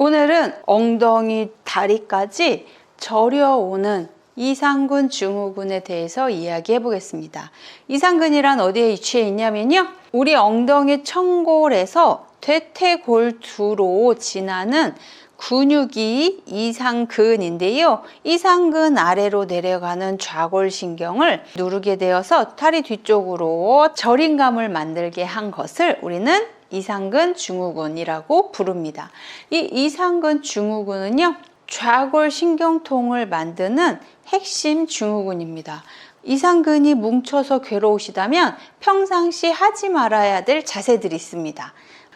오늘은 엉덩이, 다리까지 저려오는 이상근 증후군에 대해서 이야기해 보겠습니다. 이상근이란 어디에 위치해 있냐면요, 우리 엉덩이 청골에서 퇴퇴골두로 지나는 근육이 이상근인데요. 이상근 아래로 내려가는 좌골신경을 누르게 되어서 다리 뒤쪽으로 저림감을 만들게 한 것을 우리는 이상근 증후군이라고 부릅니다. 이 이상근 증후군은요, 좌골신경통을 만드는 핵심 증후군입니다. 이상근이 뭉쳐서 괴로우시다면 평상시 하지 말아야 될 자세들이 있습니다.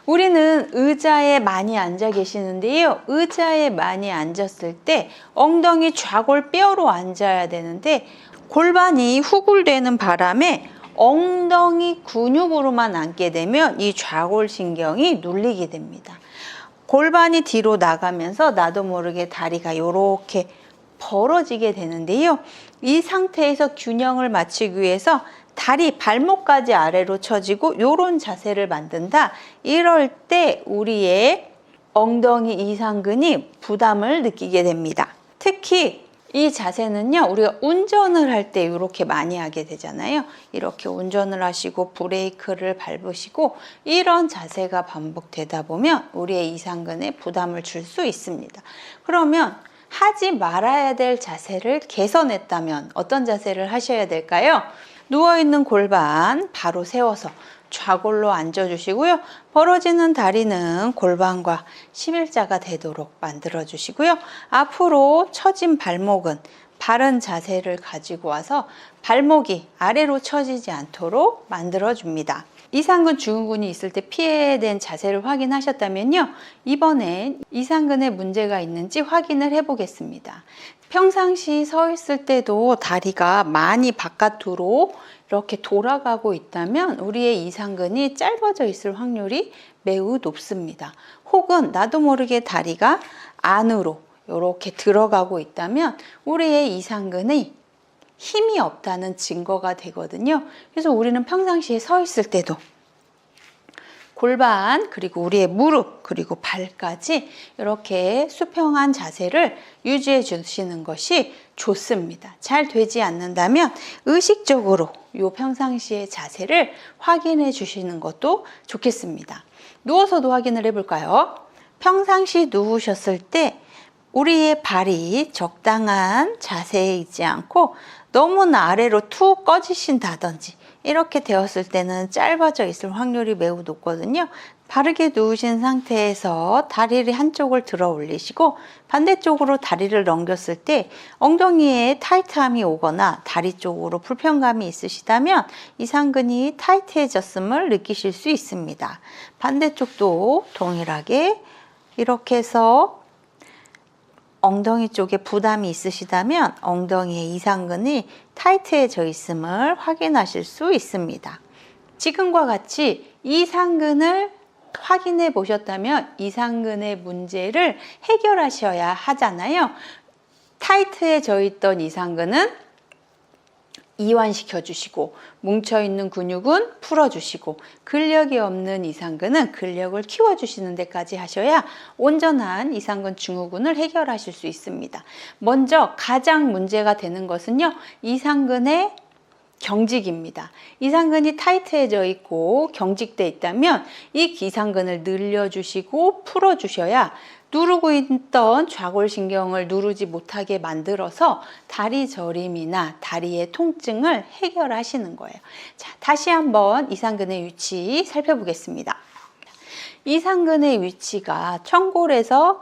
우리는 의자에 많이 앉아 계시는데요, 의자에 많이 앉았을 때 엉덩이 좌골뼈로 앉아야 되는데 골반이 후굴되는 바람에 엉덩이 근육으로만 앉게 되면 이 좌골신경이 눌리게 됩니다. 골반이 뒤로 나가면서 나도 모르게 다리가 이렇게 벌어지게 되는데요, 이 상태에서 균형을 맞추기 위해서 다리, 발목까지 아래로 처지고 이런 자세를 만든다. 이럴 때 우리의 엉덩이 이상근이 부담을 느끼게 됩니다. 특히 이 자세는요, 우리가 운전을 할 때 이렇게 많이 하게 되잖아요. 이렇게 운전을 하시고 브레이크를 밟으시고 이런 자세가 반복되다 보면 우리의 이상근에 부담을 줄 수 있습니다. 그러면 하지 말아야 될 자세를 개선했다면 어떤 자세를 하셔야 될까요? 누워있는 골반 바로 세워서 좌골로 앉아주시고요. 벌어지는 다리는 골반과 11자가 되도록 만들어주시고요. 앞으로 처진 발목은 바른 자세를 가지고 와서 발목이 아래로 처지지 않도록 만들어줍니다. 이상근 증후군이 있을 때 피해된 자세를 확인하셨다면요, 이번엔 이상근에 문제가 있는지 확인을 해보겠습니다. 평상시 서 있을 때도 다리가 많이 바깥으로 이렇게 돌아가고 있다면 우리의 이상근이 짧아져 있을 확률이 매우 높습니다. 혹은 나도 모르게 다리가 안으로 이렇게 들어가고 있다면 우리의 이상근이 힘이 없다는 증거가 되거든요. 그래서 우리는 평상시에 서 있을 때도 골반, 그리고 우리의 무릎, 그리고 발까지 이렇게 수평한 자세를 유지해 주시는 것이 좋습니다. 잘 되지 않는다면 의식적으로 이 평상시의 자세를 확인해 주시는 것도 좋겠습니다. 누워서도 확인을 해볼까요? 평상시 누우셨을 때 우리의 발이 적당한 자세에 있지 않고 너무나 아래로 툭 꺼지신다든지 이렇게 되었을 때는 짧아져 있을 확률이 매우 높거든요. 바르게 누우신 상태에서 다리를 한쪽을 들어 올리시고 반대쪽으로 다리를 넘겼을 때 엉덩이에 타이트함이 오거나 다리 쪽으로 불편감이 있으시다면 이상근이 타이트해졌음을 느끼실 수 있습니다. 반대쪽도 동일하게 이렇게 해서 엉덩이 쪽에 부담이 있으시다면 엉덩이의 이상근이 타이트해져 있음을 확인하실 수 있습니다. 지금과 같이 이상근을 확인해 보셨다면 이상근의 문제를 해결하셔야 하잖아요. 타이트해져 있던 이상근은 이완시켜 주시고 뭉쳐있는 근육은 풀어주시고 근력이 없는 이상근은 근력을 키워주시는 데까지 하셔야 온전한 이상근 증후군을 해결하실 수 있습니다. 먼저 가장 문제가 되는 것은요, 이상근의 경직입니다. 이상근이 타이트해져 있고 경직돼 있다면 이 이상근을 늘려주시고 풀어주셔야 누르고 있던 좌골신경을 누르지 못하게 만들어서 다리 저림이나 다리의 통증을 해결하시는 거예요. 자, 다시 한번 이상근의 위치 살펴보겠습니다. 이상근의 위치가 청골에서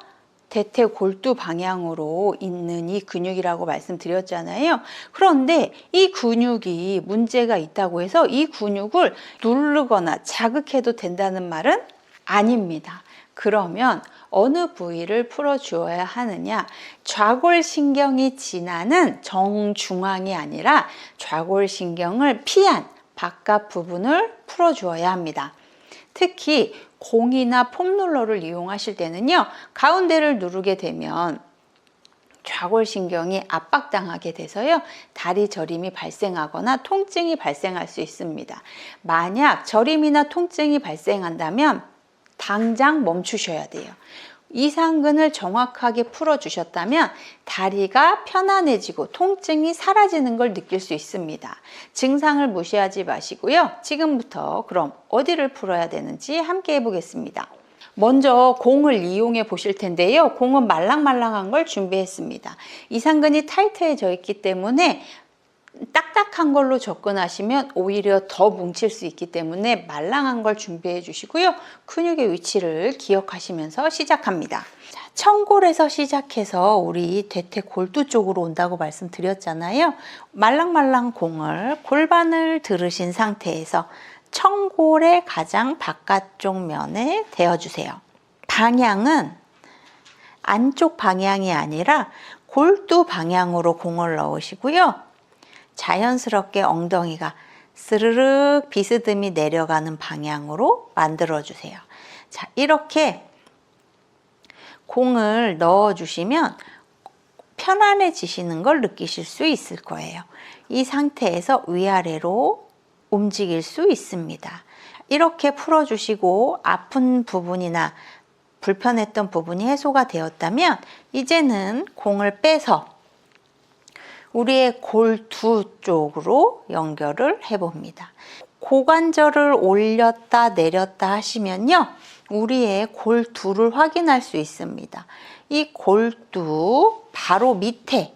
대퇴골두 방향으로 있는 이 근육이라고 말씀드렸잖아요. 그런데 이 근육이 문제가 있다고 해서 이 근육을 누르거나 자극해도 된다는 말은 아닙니다. 그러면 어느 부위를 풀어주어야 하느냐? 좌골신경이 지나는 정중앙이 아니라 좌골신경을 피한 바깥 부분을 풀어주어야 합니다. 특히 공이나 폼롤러를 이용하실 때는요, 가운데를 누르게 되면 좌골신경이 압박당하게 돼서요, 다리 저림이 발생하거나 통증이 발생할 수 있습니다. 만약 저림이나 통증이 발생한다면 당장 멈추셔야 돼요. 이상근을 정확하게 풀어주셨다면 다리가 편안해지고 통증이 사라지는 걸 느낄 수 있습니다. 증상을 무시하지 마시고요. 지금부터 그럼 어디를 풀어야 되는지 함께 해보겠습니다. 먼저 공을 이용해 보실 텐데요. 공은 말랑말랑한 걸 준비했습니다. 이상근이 타이트해져 있기 때문에 딱딱한 걸로 접근하시면 오히려 더 뭉칠 수 있기 때문에 말랑한 걸 준비해 주시고요. 근육의 위치를 기억하시면서 시작합니다. 청골에서 시작해서 우리 대퇴 골두 쪽으로 온다고 말씀드렸잖아요. 말랑말랑 공을 골반을 들으신 상태에서 청골의 가장 바깥쪽 면에 대어주세요. 방향은 안쪽 방향이 아니라 골두 방향으로 공을 넣으시고요. 자연스럽게 엉덩이가 스르륵 비스듬히 내려가는 방향으로 만들어주세요. 자, 이렇게 공을 넣어주시면 편안해지시는 걸 느끼실 수 있을 거예요. 이 상태에서 위아래로 움직일 수 있습니다. 이렇게 풀어주시고 아픈 부분이나 불편했던 부분이 해소가 되었다면 이제는 공을 빼서 우리의 골두 쪽으로 연결을 해봅니다. 고관절을 올렸다 내렸다 하시면요. 우리의 골두를 확인할 수 있습니다. 이 골두 바로 밑에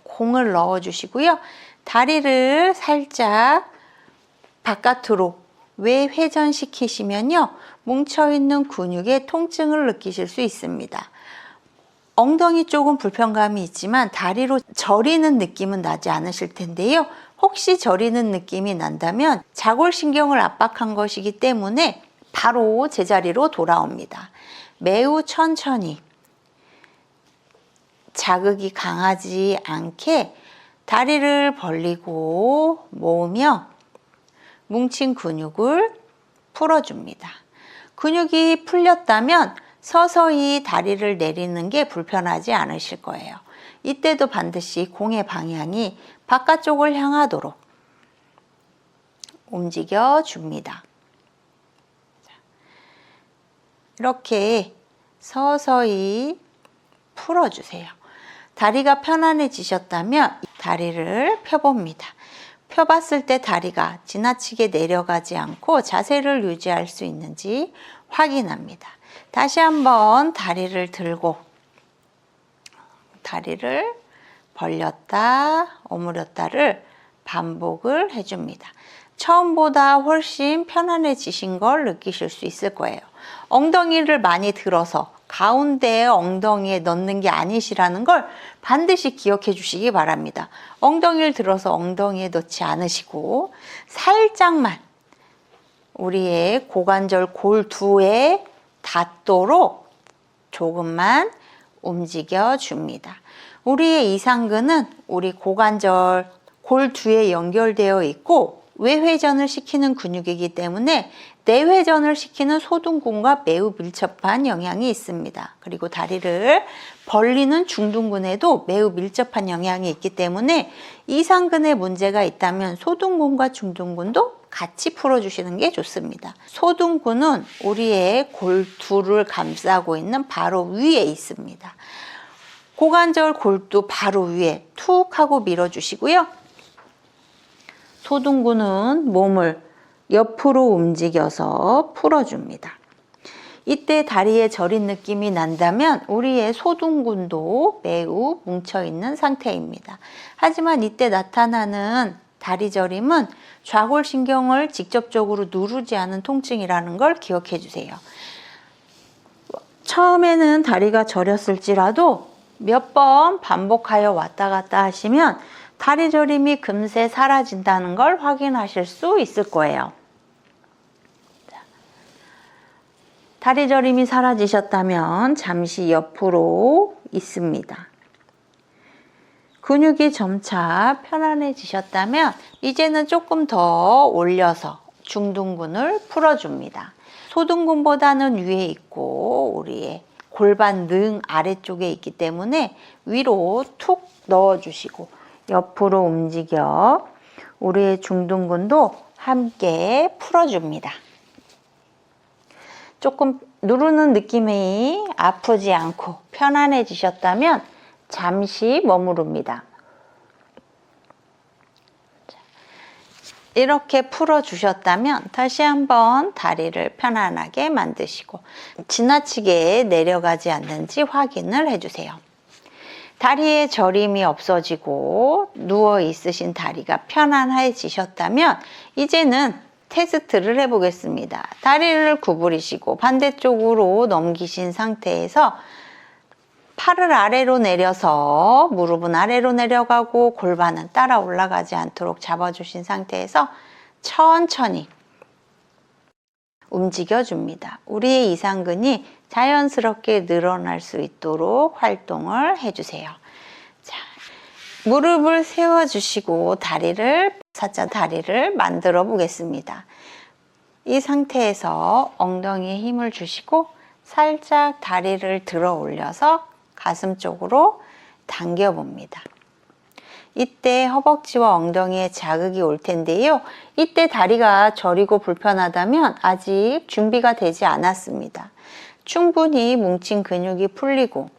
공을 넣어주시고요. 다리를 살짝 바깥으로 외회전시키시면요. 뭉쳐있는 근육의 통증을 느끼실 수 있습니다. 엉덩이 쪽은 불편감이 있지만 다리로 저리는 느낌은 나지 않으실 텐데요. 혹시 저리는 느낌이 난다면 자골신경을 압박한 것이기 때문에 바로 제자리로 돌아옵니다. 매우 천천히 자극이 강하지 않게 다리를 벌리고 모으며 뭉친 근육을 풀어줍니다. 근육이 풀렸다면 서서히 다리를 내리는 게 불편하지 않으실 거예요. 이때도 반드시 공의 방향이 바깥쪽을 향하도록 움직여 줍니다. 이렇게 서서히 풀어주세요. 다리가 편안해지셨다면 다리를 펴봅니다. 펴봤을 때 다리가 지나치게 내려가지 않고 자세를 유지할 수 있는지 확인합니다. 다시 한번 다리를 들고 다리를 벌렸다 오므렸다를 반복을 해줍니다. 처음보다 훨씬 편안해지신 걸 느끼실 수 있을 거예요. 엉덩이를 많이 들어서 가운데에 엉덩이에 넣는 게 아니시라는 걸 반드시 기억해 주시기 바랍니다. 엉덩이를 들어서 엉덩이에 넣지 않으시고 살짝만 우리의 고관절 골두에 닿도록 조금만 움직여 줍니다. 우리의 이상근은 우리 고관절 골두에 연결되어 있고 외회전을 시키는 근육이기 때문에 내회전을 시키는 소둔근과 매우 밀접한 영향이 있습니다. 그리고 다리를 벌리는 중둔근에도 매우 밀접한 영향이 있기 때문에 이상근에 문제가 있다면 소둔근과 중둔근도 같이 풀어주시는 게 좋습니다. 소둔근은 우리의 골두를 감싸고 있는 바로 위에 있습니다. 고관절 골두 바로 위에 툭 하고 밀어주시고요. 소둔근은 몸을 옆으로 움직여서 풀어줍니다. 이때 다리에 저린 느낌이 난다면 우리의 소둔근도 매우 뭉쳐있는 상태입니다. 하지만 이때 나타나는 다리 저림은 좌골신경을 직접적으로 누르지 않은 통증이라는 걸 기억해 주세요. 처음에는 다리가 저렸을지라도 몇 번 반복하여 왔다 갔다 하시면 다리 저림이 금세 사라진다는 걸 확인하실 수 있을 거예요. 다리 저림이 사라지셨다면 잠시 옆으로 있습니다. 근육이 점차 편안해지셨다면 이제는 조금 더 올려서 중둔근을 풀어줍니다. 소둔근보다는 위에 있고 우리의 골반 능 아래쪽에 있기 때문에 위로 툭 넣어주시고 옆으로 움직여 우리의 중둔근도 함께 풀어줍니다. 조금 누르는 느낌이 아프지 않고 편안해지셨다면 잠시 머무릅니다. 이렇게 풀어주셨다면 다시 한번 다리를 편안하게 만드시고 지나치게 내려가지 않는지 확인을 해주세요. 다리에 저림이 없어지고 누워 있으신 다리가 편안해지셨다면 이제는 테스트를 해보겠습니다. 다리를 구부리시고 반대쪽으로 넘기신 상태에서 팔을 아래로 내려서 무릎은 아래로 내려가고 골반은 따라 올라가지 않도록 잡아주신 상태에서 천천히 움직여줍니다. 우리의 이상근이 자연스럽게 늘어날 수 있도록 활동을 해주세요. 자, 무릎을 세워주시고 사자 다리를 만들어 보겠습니다. 이 상태에서 엉덩이에 힘을 주시고 살짝 다리를 들어 올려서 가슴 쪽으로 당겨 봅니다. 이때 허벅지와 엉덩이에 자극이 올 텐데요. 이때 다리가 저리고 불편하다면 아직 준비가 되지 않았습니다. 충분히 뭉친 근육이 풀리고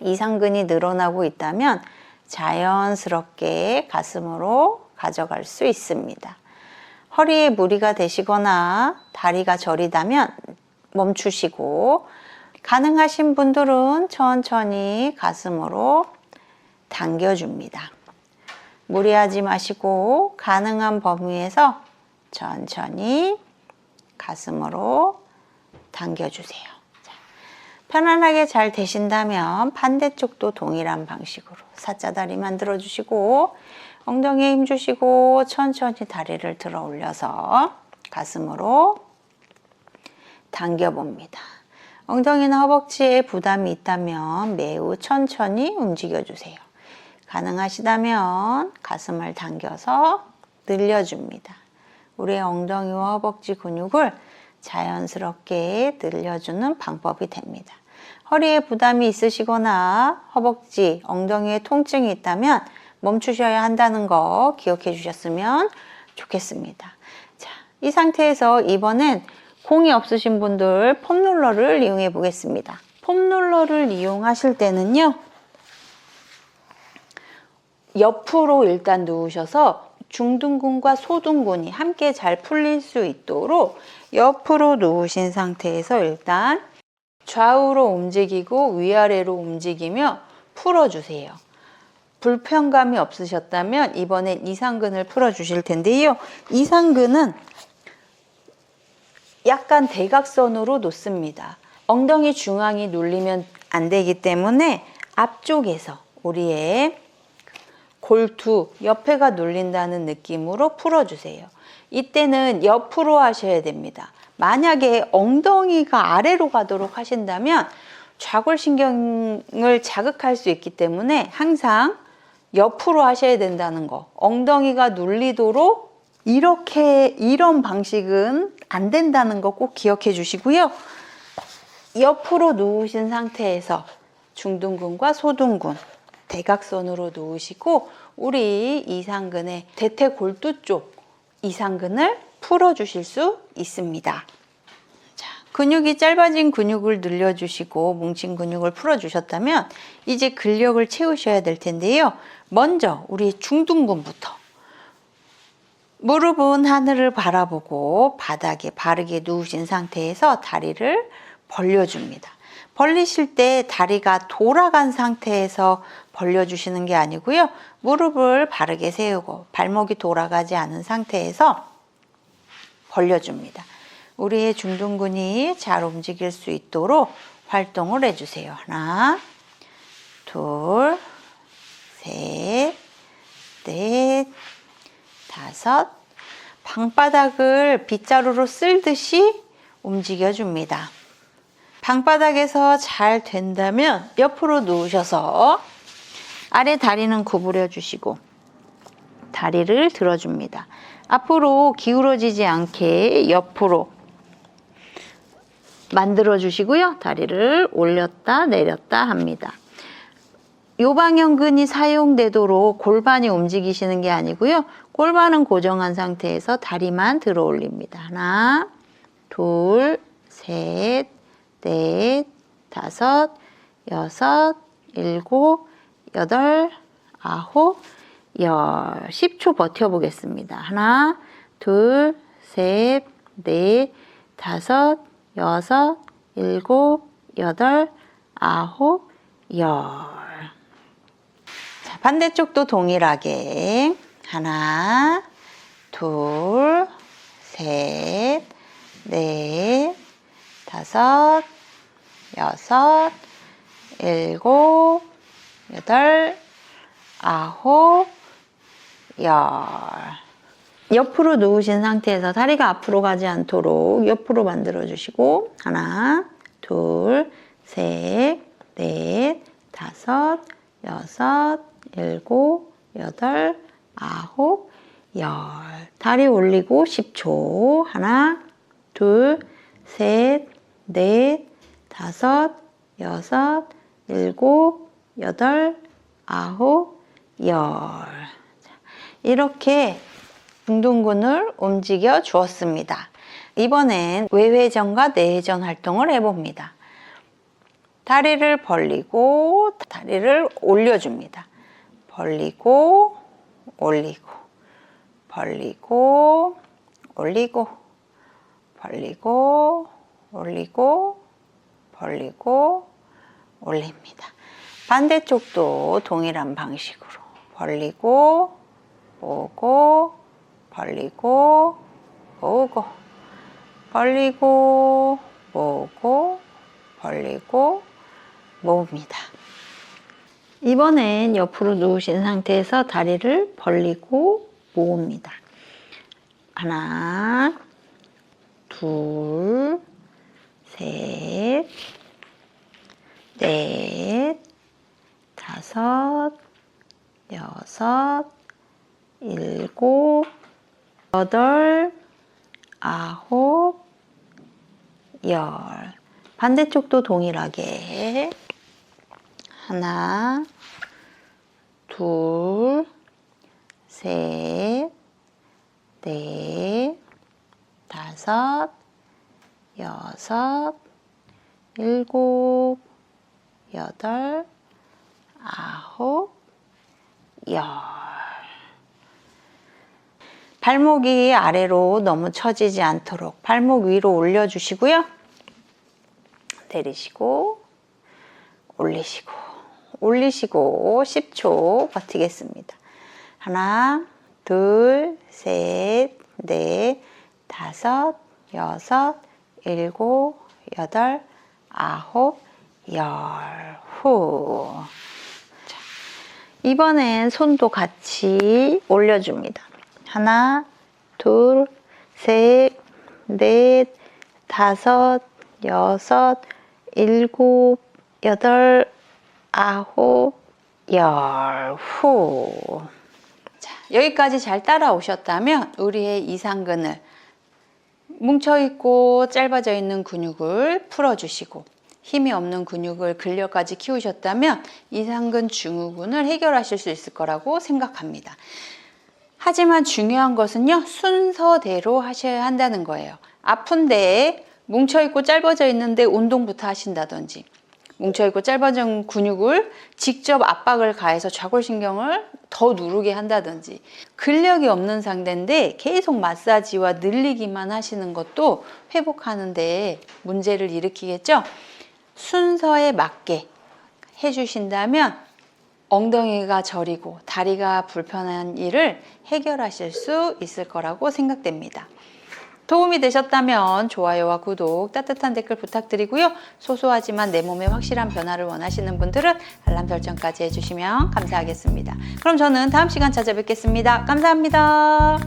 이상근이 늘어나고 있다면 자연스럽게 가슴으로 가져갈 수 있습니다. 허리에 무리가 되시거나 다리가 저리다면 멈추시고 가능하신 분들은 천천히 가슴으로 당겨줍니다. 무리하지 마시고 가능한 범위에서 천천히 가슴으로 당겨주세요. 자, 편안하게 잘 되신다면 반대쪽도 동일한 방식으로 사자다리 만들어주시고 엉덩이에 힘 주시고 천천히 다리를 들어 올려서 가슴으로 당겨봅니다. 엉덩이나 허벅지에 부담이 있다면 매우 천천히 움직여주세요. 가능하시다면 가슴을 당겨서 늘려줍니다. 우리의 엉덩이와 허벅지 근육을 자연스럽게 늘려주는 방법이 됩니다. 허리에 부담이 있으시거나 허벅지, 엉덩이에 통증이 있다면 멈추셔야 한다는 거 기억해 주셨으면 좋겠습니다. 자, 이 상태에서 이번엔 공이 없으신 분들 폼롤러를 이용해 보겠습니다. 폼롤러를 이용하실 때는요, 옆으로 일단 누우셔서 중둔근과 소둔근이 함께 잘 풀릴 수 있도록 옆으로 누우신 상태에서 일단 좌우로 움직이고 위아래로 움직이며 풀어주세요. 불편감이 없으셨다면 이번엔 이상근을 풀어주실 텐데요. 이상근은 약간 대각선으로 놓습니다. 엉덩이 중앙이 눌리면 안 되기 때문에 앞쪽에서 우리의 골두 옆에가 눌린다는 느낌으로 풀어주세요. 이때는 옆으로 하셔야 됩니다. 만약에 엉덩이가 아래로 가도록 하신다면 좌골신경을 자극할 수 있기 때문에 항상 옆으로 하셔야 된다는 거. 엉덩이가 눌리도록 이런 방식은 안 된다는 거 꼭 기억해 주시고요. 옆으로 누우신 상태에서 중둔근과 소둔근 대각선으로 누우시고 우리 이상근의 대퇴골두 쪽 이상근을 풀어주실 수 있습니다. 자, 근육이 짧아진 근육을 늘려주시고 뭉친 근육을 풀어주셨다면 이제 근력을 채우셔야 될 텐데요. 먼저 우리 중둔근부터 무릎은 하늘을 바라보고 바닥에 바르게 누우신 상태에서 다리를 벌려줍니다. 벌리실 때 다리가 돌아간 상태에서 벌려주시는 게 아니고요. 무릎을 바르게 세우고 발목이 돌아가지 않은 상태에서 벌려줍니다. 우리의 중둔근이 잘 움직일 수 있도록 활동을 해주세요. 하나, 둘, 셋, 넷, 다섯. 방바닥을 빗자루로 쓸듯이 움직여줍니다. 방바닥에서 잘 된다면 옆으로 누우셔서 아래 다리는 구부려 주시고 다리를 들어줍니다. 앞으로 기울어지지 않게 옆으로 만들어 주시고요. 다리를 올렸다 내렸다 합니다. 요방형근이 사용되도록 골반이 움직이시는 게 아니고요. 골반은 고정한 상태에서 다리만 들어 올립니다. 하나, 둘, 셋, 넷, 다섯, 여섯, 일곱, 여덟, 아홉, 열. 10초 버텨보겠습니다. 하나, 둘, 셋, 넷, 다섯, 여섯, 일곱, 여덟, 아홉, 열. 자, 반대쪽도 동일하게 하나, 둘, 셋, 넷, 다섯, 여섯, 일곱, 여덟, 아홉, 열. 옆으로 누우신 상태에서 다리가 앞으로 가지 않도록 옆으로 만들어 주시고 하나, 둘, 셋, 넷, 다섯, 여섯, 일곱, 여덟, 아홉, 열. 다리 올리고 10초. 하나, 둘, 셋, 넷, 다섯, 여섯, 일곱, 여덟, 아홉, 열. 이렇게 운동근을 움직여 주었습니다. 이번엔 외회전과 내회전 활동을 해봅니다. 다리를 벌리고 다리를 올려줍니다. 벌리고 올리고 벌리고 올리고 벌리고 올리고 벌리고 올립니다. 반대쪽도 동일한 방식으로 벌리고 모으고 벌리고 모으고 벌리고 모으고 벌리고 모읍니다. 이번엔 옆으로 누우신 상태에서 다리를 벌리고 모읍니다. 하나, 둘, 셋, 넷, 다섯, 여섯, 일곱, 여덟, 아홉, 열. 반대쪽도 동일하게 하나, 둘, 셋, 넷, 다섯, 여섯, 일곱, 여덟, 아홉, 열. 발목이 아래로 너무 처지지 않도록 발목 위로 올려주시고요. 내리시고 올리시고 올리시고 10초 버티겠습니다. 하나, 둘, 셋, 넷, 다섯, 여섯, 일곱, 여덟, 아홉, 열. 후. 자, 이번엔 손도 같이 올려줍니다. 하나, 둘, 셋, 넷, 다섯, 여섯, 일곱, 여덟, 아홉, 열. 후. 자, 여기까지 잘 따라오셨다면 우리의 이상근을 뭉쳐있고 짧아져 있는 근육을 풀어주시고 힘이 없는 근육을 근력까지 키우셨다면 이상근 증후군을 해결하실 수 있을 거라고 생각합니다. 하지만 중요한 것은요, 순서대로 하셔야 한다는 거예요. 아픈데 뭉쳐있고 짧아져 있는데 운동부터 하신다든지, 뭉쳐있고 짧아진 근육을 직접 압박을 가해서 좌골신경을 더 누르게 한다든지, 근력이 없는 상태인데 계속 마사지와 늘리기만 하시는 것도 회복하는데 문제를 일으키겠죠? 순서에 맞게 해주신다면 엉덩이가 저리고 다리가 불편한 일을 해결하실 수 있을 거라고 생각됩니다. 도움이 되셨다면 좋아요와 구독, 따뜻한 댓글 부탁드리고요. 소소하지만 내 몸에 확실한 변화를 원하시는 분들은 알람 설정까지 해주시면 감사하겠습니다. 그럼 저는 다음 시간 찾아뵙겠습니다. 감사합니다.